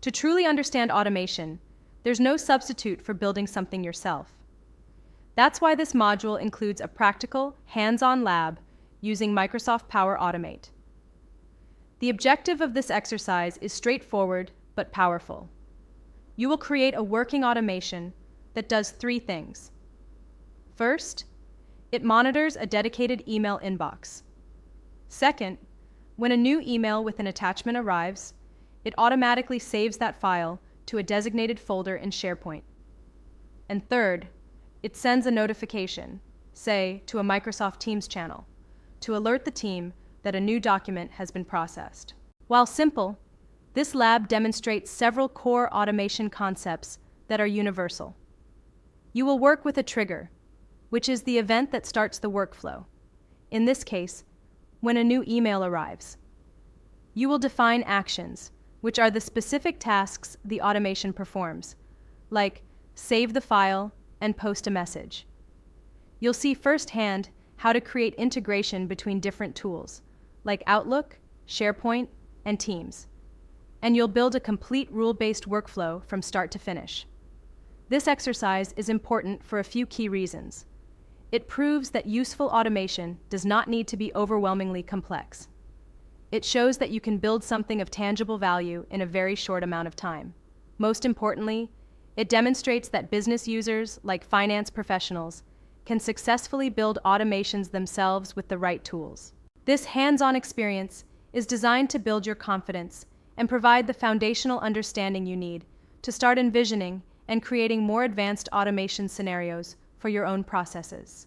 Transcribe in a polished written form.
To truly understand automation, there's no substitute for building something yourself. That's why this module includes a practical, hands-on lab using Microsoft Power Automate. The objective of this exercise is straightforward but powerful. You will create a working automation that does 3 things. First, it monitors a dedicated email inbox. Second, when a new email with an attachment arrives, it automatically saves that file to a designated folder in SharePoint. And third, it sends a notification, say to a Microsoft Teams channel, to alert the team that a new document has been processed. While simple, this lab demonstrates several core automation concepts that are universal. You will work with a trigger, which is the event that starts the workflow. In this case, when a new email arrives. You will define actions, which are the specific tasks the automation performs, like save the file and post a message. You'll see firsthand how to create integration between different tools, like Outlook, SharePoint, and Teams. And you'll build a complete rule-based workflow from start to finish. This exercise is important for a few key reasons. It proves that useful automation does not need to be overwhelmingly complex. It shows that you can build something of tangible value in a very short amount of time. Most importantly, it demonstrates that business users, like finance professionals, can successfully build automations themselves with the right tools. This hands-on experience is designed to build your confidence and provide the foundational understanding you need to start envisioning and creating more advanced automation scenarios for your own processes.